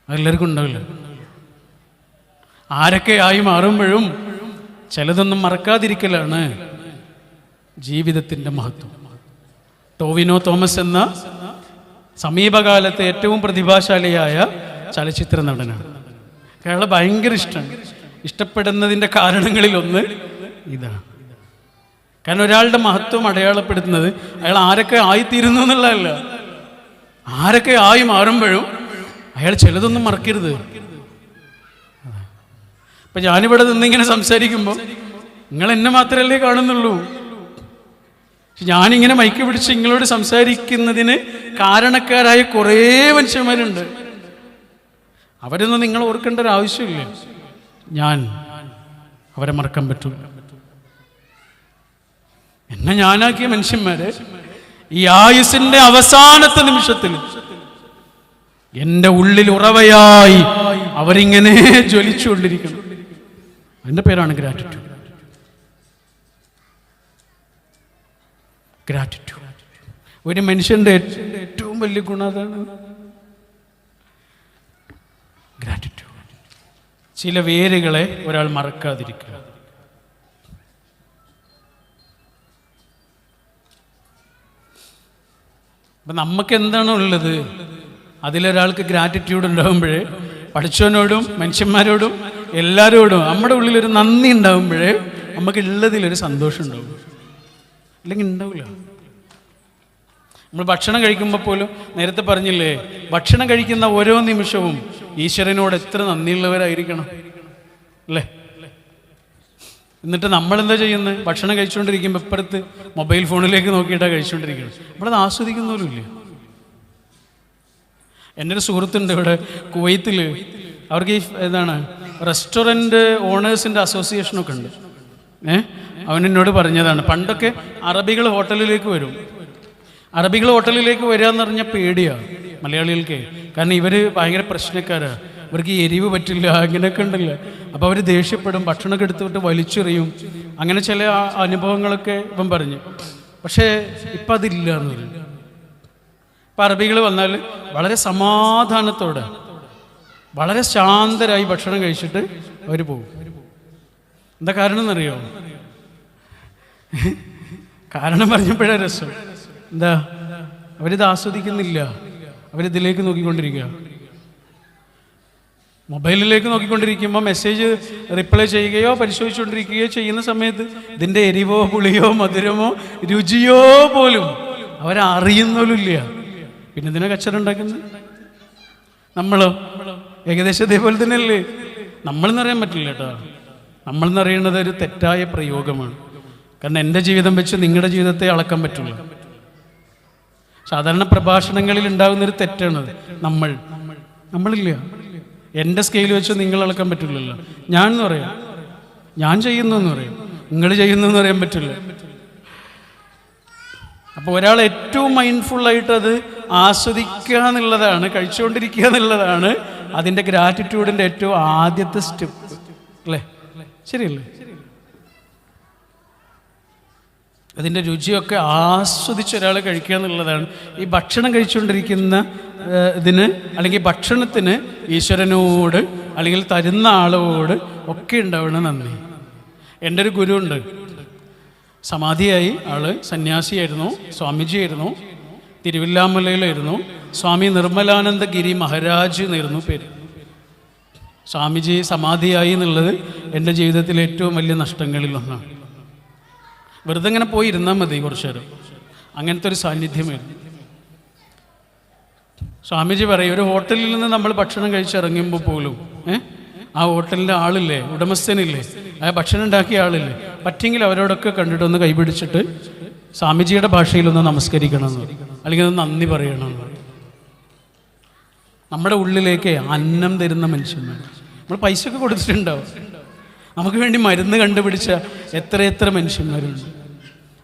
അതെല്ലാവർക്കും ഉണ്ടാവില്ല. ആരൊക്കെ ആയി മാറുമ്പോഴും ചിലതൊന്നും മറക്കാതിരിക്കലാണ് ജീവിതത്തിൻ്റെ മഹത്വം. ടോവിനോ തോമസ് എന്ന സമീപകാലത്തെ ഏറ്റവും പ്രതിഭാശാലിയായ ചലച്ചിത്ര നടനാണ്. അയാളെ ഭയങ്കര ഇഷ്ടമാണ്. ഇഷ്ടപ്പെടുന്നതിൻ്റെ കാരണങ്ങളിലൊന്ന് ഇതാണ്. കാരണം ഒരാളുടെ മഹത്വം അടയാളപ്പെടുത്തുന്നത് അയാൾ ആരൊക്കെ ആയിത്തീരുന്നു എന്നുള്ളതല്ല, ആരൊക്കെ ആയി മാറുമ്പോഴും അയാൾ ചിലതൊന്നും മറക്കരുത്. ഇപ്പം ഞാനിവിടെ നിന്നിങ്ങനെ സംസാരിക്കുമ്പോൾ നിങ്ങൾ എന്നെ മാത്രമല്ലേ കാണുന്നുള്ളൂ. ഞാനിങ്ങനെ മൈക്ക് പിടിച്ച് നിങ്ങളോട് സംസാരിക്കുന്നതിന് കാരണക്കാരായ കുറേ മനുഷ്യന്മാരുണ്ട്. അവരൊന്നും നിങ്ങൾ ഓർക്കേണ്ട ഒരു ആവശ്യമില്ല. ഞാൻ അവരെ മറക്കാൻ പറ്റൂ. എന്നെ ഞാനാക്കിയ മനുഷ്യന്മാരെ ഈ ആയുസിന്റെ അവസാനത്തെ നിമിഷത്തിൽ എൻ്റെ ഉള്ളിൽ ഉറവയായി അവരിങ്ങനെ ജ്വലിച്ചുകൊണ്ടിരിക്കണം. അതിൻ്റെ പേരാണ് ഗ്രാറ്റിറ്റ്യൂഡ്. ഗ്രാറ്റിറ്റ്യൂഡ് ഒരു മനുഷ്യൻ്റെ ഏറ്റവും വലിയ ഗുണം അതാണ്. ഗ്രാറ്റിറ്റ്യൂഡ്. ചില വേരുകളെ ഒരാൾ മറക്കാതിരിക്കുക. അപ്പം നമുക്ക് എന്താണോ ഉള്ളത് അതിലൊരാൾക്ക് ഗ്രാറ്റിറ്റ്യൂഡ് ഉണ്ടാകുമ്പോഴേ പഠിച്ചവനോടും മനുഷ്യന്മാരോടും എല്ലാവരോടും നമ്മുടെ ഉള്ളിലൊരു നന്ദി ഉണ്ടാകുമ്പോഴേ നമുക്ക് ഉള്ളതിലൊരു സന്തോഷം ഉണ്ടാവും. അല്ലെങ്കിൽ ഉണ്ടാവില്ല. നമ്മൾ ഭക്ഷണം കഴിക്കുമ്പോൾ പോലും നേരത്തെ പറഞ്ഞില്ലേ, ഭക്ഷണം കഴിക്കുന്ന ഓരോ നിമിഷവും ഈശ്വരനോട് എത്ര നന്ദിയുള്ളവരായിരിക്കണം അല്ലേ? എന്നിട്ട് നമ്മളെന്താ ചെയ്യുന്നത്? ഭക്ഷണം കഴിച്ചുകൊണ്ടിരിക്കുമ്പോൾ ഇപ്പുറത്ത് മൊബൈൽ ഫോണിലേക്ക് നോക്കിയിട്ടാണ് കഴിച്ചുകൊണ്ടിരിക്കുന്നത്. നമ്മളത് ആസ്വദിക്കുന്നവരുമില്ല. എൻ്റെ ഒരു സുഹൃത്തുണ്ട് ഇവിടെ കുവൈത്തിൽ. അവർക്ക് ഈ എന്താണ് റെസ്റ്റോറൻറ്റ് ഓണേഴ്സിൻ്റെ അസോസിയേഷനൊക്കെ ഉണ്ട്. അവൻ എന്നോട് പറഞ്ഞതാണ്, പണ്ടൊക്കെ അറബികൾ ഹോട്ടലിലേക്ക് വരും. അറബികൾ ഹോട്ടലിലേക്ക് വരിക എന്ന് പറഞ്ഞാൽ പേടിയാണ് മലയാളികൾക്ക്. കാരണം ഇവർ ഭയങ്കര പ്രശ്നക്കാരാണ്. ഇവർക്ക് എരിവ് പറ്റില്ല, അങ്ങനെയൊക്കെ ഉണ്ടല്ലോ. അപ്പോൾ അവർ ദേഷ്യപ്പെടും, ഭക്ഷണമൊക്കെ എടുത്തുവിട്ട് വലിച്ചെറിയും. അങ്ങനെ ചില അനുഭവങ്ങളൊക്കെ ഇവൻ പറഞ്ഞു. പക്ഷേ ഇപ്പം അതില്ല എന്ന് പറഞ്ഞു. ഇപ്പം അറബികൾ വന്നാൽ വളരെ സമാധാനത്തോടെ വളരെ ശാന്തരായി ഭക്ഷണം കഴിച്ചിട്ട് അവർ പോകും. എന്താ കാരണം എന്നറിയോ? കാരണം പറഞ്ഞപ്പോഴേ രസം. എന്താ? അവരിത് ആസ്വദിക്കുന്നില്ല. അവരിതിലേക്ക് നോക്കിക്കൊണ്ടിരിക്കുക. മൊബൈലിലേക്ക് നോക്കിക്കൊണ്ടിരിക്കുമ്പോൾ മെസ്സേജ് റിപ്ലൈ ചെയ്യുകയോ പരിശോധിച്ചുകൊണ്ടിരിക്കുകയോ ചെയ്യുന്ന സമയത്ത് ഇതിൻ്റെ എരിവോ പുളിയോ മധുരമോ രുചിയോ പോലും അവരറിയുന്നോലുമില്ല. പിന്നെ ഇതിനെ കച്ചറ ഉണ്ടാക്കുന്നത് നമ്മളോ? ഏകദേശം ഇതേപോലെ തന്നെയല്ലേ? നമ്മളെന്ന് അറിയാൻ പറ്റില്ല കേട്ടോ. നമ്മളെന്ന് അറിയുന്നത് ഒരു തെറ്റായ പ്രയോഗമാണ്. കാരണം എൻ്റെ ജീവിതം വെച്ച് നിങ്ങളുടെ ജീവിതത്തെ അളക്കാൻ പറ്റില്ല. സാധാരണ പ്രഭാഷണങ്ങളിൽ ഉണ്ടാകുന്നൊരു തെറ്റാണത്. നമ്മളില്ല. എൻ്റെ സ്കെയിൽ വെച്ച് നിങ്ങൾ അളക്കാൻ പറ്റില്ലല്ലോ. ഞാൻ എന്ന് പറയാം, ഞാൻ ചെയ്യുന്നു എന്ന് പറയും, നിങ്ങൾ ചെയ്യുന്നു എന്ന് പറയാൻ പറ്റില്ല. അപ്പോൾ ഒരാൾ ഏറ്റവും മൈൻഡ്ഫുള്ളായിട്ട് അത് ആസ്വദിക്കുക എന്നുള്ളതാണ്, കഴിച്ചുകൊണ്ടിരിക്കുക എന്നുള്ളതാണ് അതിൻ്റെ ഗ്രാറ്റിറ്റ്യൂഡിൻ്റെ ഏറ്റവും ആദ്യത്തെ സ്റ്റെപ്പ് അല്ലേ? ശരിയല്ലേ? അതിൻ്റെ രുചിയൊക്കെ ആസ്വദിച്ച് ഒരാൾ കഴിക്കുക എന്നുള്ളതാണ്. ഈ ഭക്ഷണം കഴിച്ചുകൊണ്ടിരിക്കുന്ന ഇതിന് അല്ലെങ്കിൽ ഭക്ഷണത്തിന് ഈശ്വരനോട് അല്ലെങ്കിൽ തരുന്ന ആളോട് ഒക്കെ ഉണ്ടാവണം നന്ദി. എൻ്റെ ഒരു ഗുരു ഉണ്ട്, സമാധിയായി. ആള് സന്യാസിയായിരുന്നു, സ്വാമിജിയായിരുന്നു, തിരുവില്ലാമലയിലായിരുന്നു. സ്വാമി നിർമ്മലാനന്ദ ഗിരി മഹാരാജ് എന്നായിരുന്നു പേര്. സ്വാമിജി സമാധിയായി എന്നുള്ളത് എൻ്റെ ജീവിതത്തിലെ ഏറ്റവും വലിയ നഷ്ടങ്ങളിലൊന്നാണ്. വെറുതെ ഇങ്ങനെ പോയി ഇരുന്നാൽ മതി കുറച്ചു നേരം, അങ്ങനത്തെ ഒരു സാന്നിധ്യമായിരുന്നു. സ്വാമിജി പറയും, ഒരു ഹോട്ടലിൽ നിന്ന് നമ്മൾ ഭക്ഷണം കഴിച്ചിറങ്ങുമ്പോൾ പോലും ആ ഹോട്ടലിൻ്റെ ആളില്ലേ, ഉടമസ്ഥനില്ലേ, ആ ഭക്ഷണം ഉണ്ടാക്കിയ ആളില്ലേ, പറ്റെങ്കിൽ അവരോടൊക്കെ കണ്ടിട്ടൊന്ന് കൈപിടിച്ചിട്ട് സ്വാമിജിയുടെ ഭാഷയിലൊന്ന് നമസ്കരിക്കണമെന്ന്, അല്ലെങ്കിൽ ഒന്ന് നന്ദി പറയണമെന്ന്. നമ്മുടെ ഉള്ളിലേക്ക് അന്നം തരുന്ന മനുഷ്യന്മാർ. നമ്മൾ പൈസ ഒക്കെ കൊടുത്തിട്ടുണ്ടാവും. നമുക്ക് വേണ്ടി മരുന്ന് കണ്ടുപിടിച്ച എത്ര മനുഷ്യന്മാരുണ്ട്.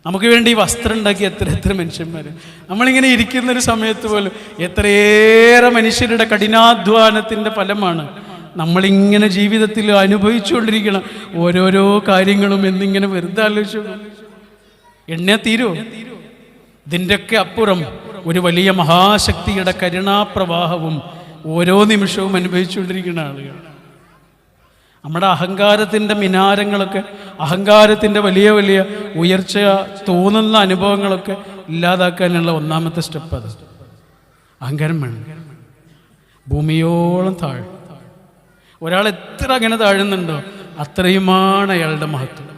നമുക്ക് വേണ്ടി വസ്ത്രം ഉണ്ടാക്കിയ എത്ര മനുഷ്യന്മാർ. നമ്മളിങ്ങനെ ഇരിക്കുന്നൊരു സമയത്ത് പോലും എത്രയേറെ മനുഷ്യരുടെ കഠിനാധ്വാനത്തിൻ്റെ ഫലമാണ് നമ്മളിങ്ങനെ ജീവിതത്തിൽ അനുഭവിച്ചുകൊണ്ടിരിക്കണം ഓരോരോ കാര്യങ്ങളും എന്നിങ്ങനെ വെറുതെ ആലോചിച്ചു. എണ്ണ തീരോ? ഇതിൻ്റെയൊക്കെ അപ്പുറം ഒരു വലിയ മഹാശക്തിയുടെ കരുണാപ്രവാഹവും ഓരോ നിമിഷവും അനുഭവിച്ചുകൊണ്ടിരിക്കുന്ന ആളുകൾ. നമ്മുടെ അഹങ്കാരത്തിൻ്റെ മിനാരങ്ങളൊക്കെ, അഹങ്കാരത്തിൻ്റെ വലിയ വലിയ ഉയർച്ച തോന്നുന്ന അനുഭവങ്ങളൊക്കെ ഇല്ലാതാക്കാനുള്ള ഒന്നാമത്തെ സ്റ്റെപ്പ് അത്. അഹങ്കാരം വേണം. ഭൂമിയോളം താഴും. ഒരാൾ എത്ര അങ്ങനെ താഴുന്നുണ്ടോ അത്രയുമാണ് അയാളുടെ മഹത്വം.